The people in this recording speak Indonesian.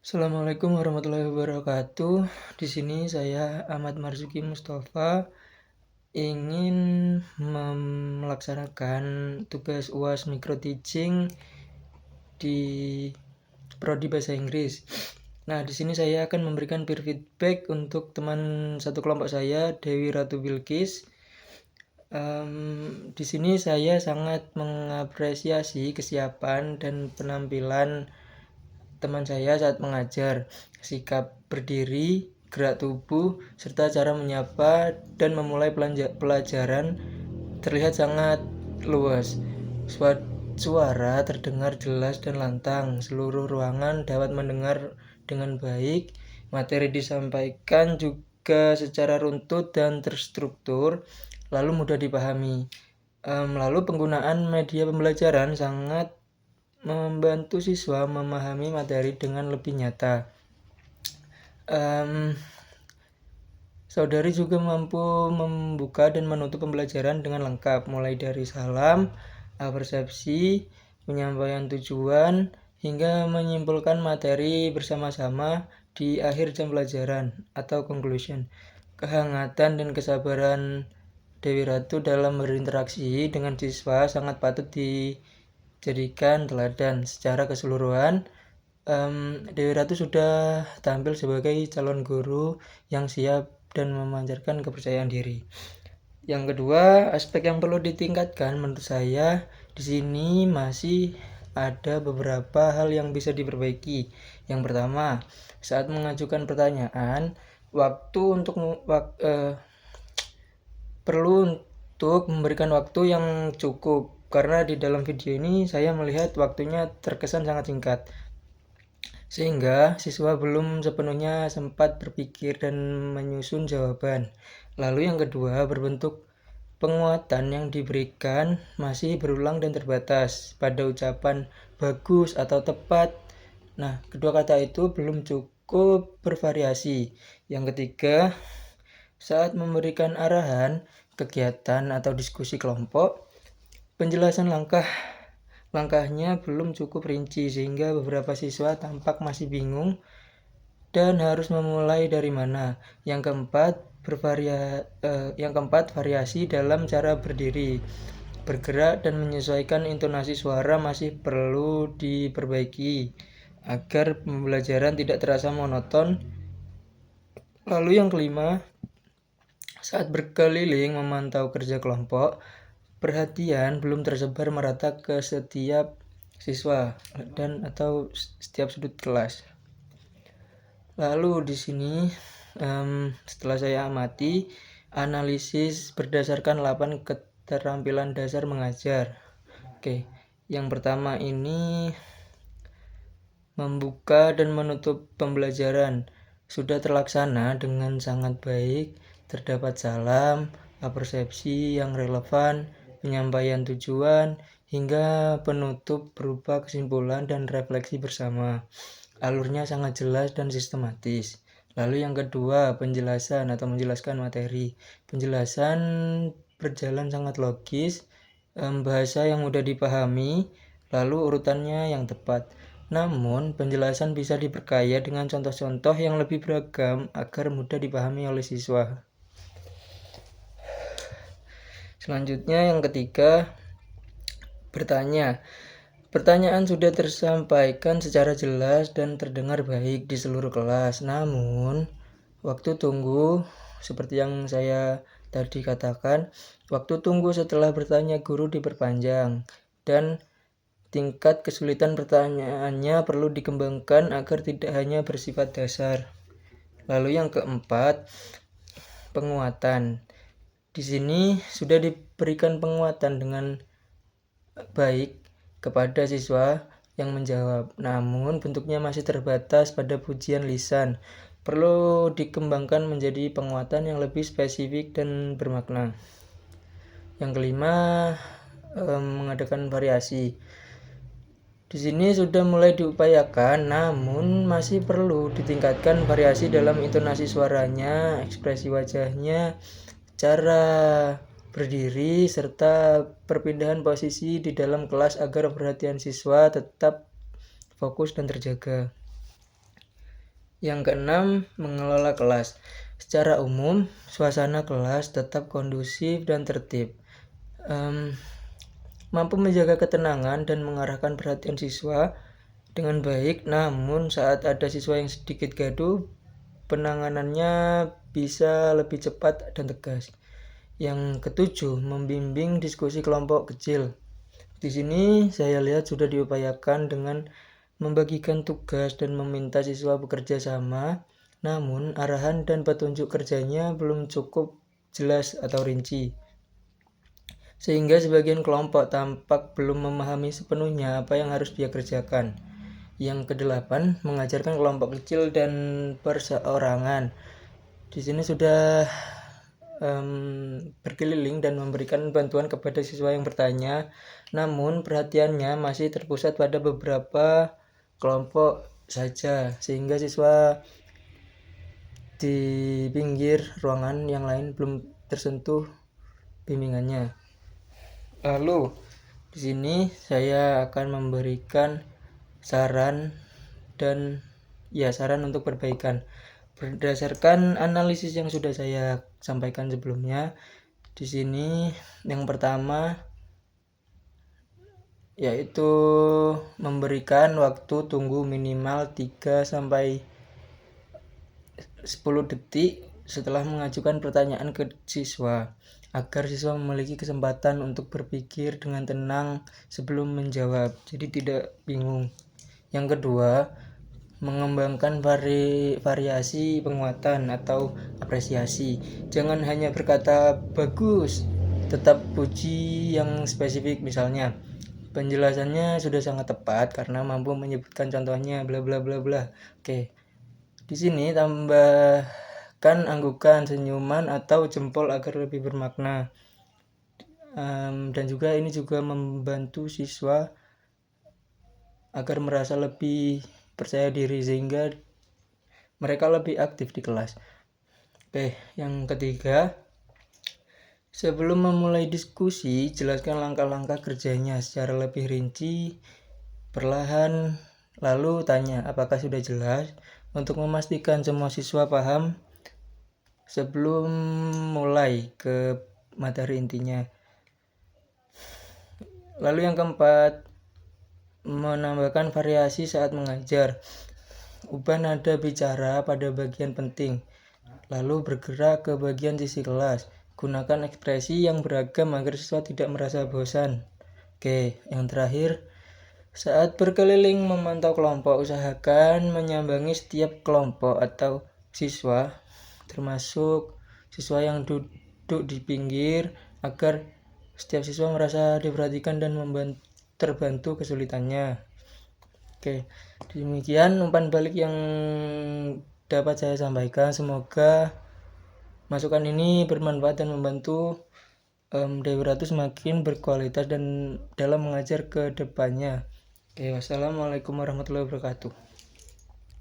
Assalamualaikum warahmatullahi wabarakatuh. Di sini saya Ahmad Marzuki Mustafa ingin melaksanakan tugas UAS Micro Teaching di Prodi Bahasa Inggris. Nah, di sini saya akan memberikan peer feedback untuk teman satu kelompok saya, Dewi Ratu Bilkis. Di sini saya sangat mengapresiasi kesiapan dan penampilan teman saya saat mengajar, sikap berdiri, gerak tubuh, serta cara menyapa dan memulai pelajaran terlihat sangat luas. Suara terdengar jelas dan lantang, seluruh ruangan dapat mendengar dengan baik, materi disampaikan juga secara runtut dan terstruktur, lalu mudah dipahami. Lalu penggunaan media pembelajaran sangat membantu siswa memahami materi dengan lebih nyata. Saudari juga mampu membuka dan menutup pembelajaran dengan lengkap, mulai dari salam, persepsi, penyampaian tujuan, hingga menyimpulkan materi bersama-sama di akhir jam pelajaran atau conclusion. Kehangatan dan kesabaran Dewi Ratu dalam berinteraksi dengan siswa sangat patut dijadikan teladan. Secara keseluruhan, Dewi Ratu sudah tampil sebagai calon guru yang siap dan memancarkan kepercayaan diri. Yang kedua, aspek yang perlu ditingkatkan menurut saya di sini masih ada beberapa hal yang bisa diperbaiki. Yang pertama, saat mengajukan pertanyaan, perlu untuk memberikan waktu yang cukup, karena di dalam video ini saya melihat waktunya terkesan sangat singkat, sehingga siswa belum sepenuhnya sempat berpikir dan menyusun jawaban. Lalu yang kedua, berbentuk penguatan yang diberikan masih berulang dan terbatas pada ucapan bagus atau tepat. Nah, kedua kata itu belum cukup bervariasi. Yang ketiga, saat memberikan arahan, kegiatan atau diskusi kelompok, penjelasan langkahnya belum cukup rinci sehingga beberapa siswa tampak masih bingung dan harus memulai dari mana. Yang keempat, variasi dalam cara berdiri, bergerak dan menyesuaikan intonasi suara masih perlu diperbaiki agar pembelajaran tidak terasa monoton. Lalu yang kelima, saat berkeliling memantau kerja kelompok, perhatian belum tersebar merata ke setiap siswa dan atau setiap sudut kelas. Lalu di sini setelah saya amati, analisis berdasarkan 8 keterampilan dasar mengajar. Oke, yang pertama ini membuka dan menutup pembelajaran sudah terlaksana dengan sangat baik. Terdapat salam, persepsi yang relevan, penyampaian tujuan, hingga penutup berupa kesimpulan dan refleksi bersama. Alurnya sangat jelas dan sistematis. Lalu yang kedua, penjelasan atau menjelaskan materi. Penjelasan berjalan sangat logis, bahasa yang mudah dipahami, lalu urutannya yang tepat. Namun, penjelasan bisa diperkaya dengan contoh-contoh yang lebih beragam agar mudah dipahami oleh siswa. Selanjutnya yang ketiga, bertanya. Pertanyaan sudah tersampaikan secara jelas dan terdengar baik di seluruh kelas. Namun, waktu tunggu seperti yang saya tadi katakan, waktu tunggu setelah bertanya guru diperpanjang dan tingkat kesulitan pertanyaannya perlu dikembangkan agar tidak hanya bersifat dasar. Lalu yang keempat, penguatan. Di sini sudah diberikan penguatan dengan baik kepada siswa yang menjawab, namun bentuknya masih terbatas pada pujian lisan. Perlu dikembangkan menjadi penguatan yang lebih spesifik dan bermakna. Yang kelima, mengadakan variasi. Di sini sudah mulai diupayakan, namun masih perlu ditingkatkan variasi dalam intonasi suaranya, ekspresi wajahnya, cara berdiri, serta perpindahan posisi di dalam kelas agar perhatian siswa tetap fokus dan terjaga. Yang keenam, mengelola kelas. Secara umum, suasana kelas tetap kondusif dan tertib. Mampu menjaga ketenangan dan mengarahkan perhatian siswa dengan baik, namun saat ada siswa yang sedikit gaduh, penanganannya bisa lebih cepat dan tegas. Yang ketujuh, membimbing diskusi kelompok kecil. Di sini saya lihat sudah diupayakan dengan membagikan tugas dan meminta siswa bekerja sama, namun arahan dan petunjuk kerjanya belum cukup jelas atau rinci, sehingga sebagian kelompok tampak belum memahami sepenuhnya apa yang harus dia kerjakan. Yang kedelapan, mengajarkan kelompok kecil dan perseorangan. Di sini sudah berkeliling dan memberikan bantuan kepada siswa yang bertanya, namun perhatiannya masih terpusat pada beberapa kelompok saja, sehingga siswa di pinggir ruangan yang lain belum tersentuh bimbingannya. Lalu di sini saya akan memberikan saran untuk perbaikan berdasarkan analisis yang sudah saya sampaikan sebelumnya. Di sini yang pertama yaitu memberikan waktu tunggu minimal 3 sampai 10 detik setelah mengajukan pertanyaan ke siswa, agar siswa memiliki kesempatan untuk berpikir dengan tenang sebelum menjawab, jadi tidak bingung. Yang kedua, mengembangkan variasi penguatan atau apresiasi. Jangan hanya berkata bagus, tetap puji yang spesifik, misalnya penjelasannya sudah sangat tepat karena mampu menyebutkan contohnya bla bla bla bla. Oke. Di sini tambahkan anggukan, senyuman atau jempol agar lebih bermakna. Dan juga ini juga membantu siswa agar merasa lebih percaya diri sehingga mereka lebih aktif di kelas. Oke, yang ketiga, sebelum memulai diskusi, jelaskan langkah-langkah kerjanya secara lebih rinci, perlahan, lalu tanya apakah sudah jelas, untuk memastikan semua siswa paham sebelum mulai ke materi intinya. Lalu yang keempat, menambahkan variasi saat mengajar. Ubah nada bicara pada bagian penting, lalu bergerak ke bagian sisi kelas. Gunakan ekspresi yang beragam agar siswa tidak merasa bosan. Oke, yang terakhir, saat berkeliling memantau kelompok, usahakan menyambangi setiap kelompok atau siswa, termasuk siswa yang duduk di pinggir, agar setiap siswa merasa diperhatikan dan terbantu kesulitannya. Oke, demikian umpan balik yang dapat saya sampaikan. Semoga masukan ini bermanfaat dan membantu Dewi Ratu semakin berkualitas dan dalam mengajar ke depannya. Oke, wassalamualaikum warahmatullahi wabarakatuh.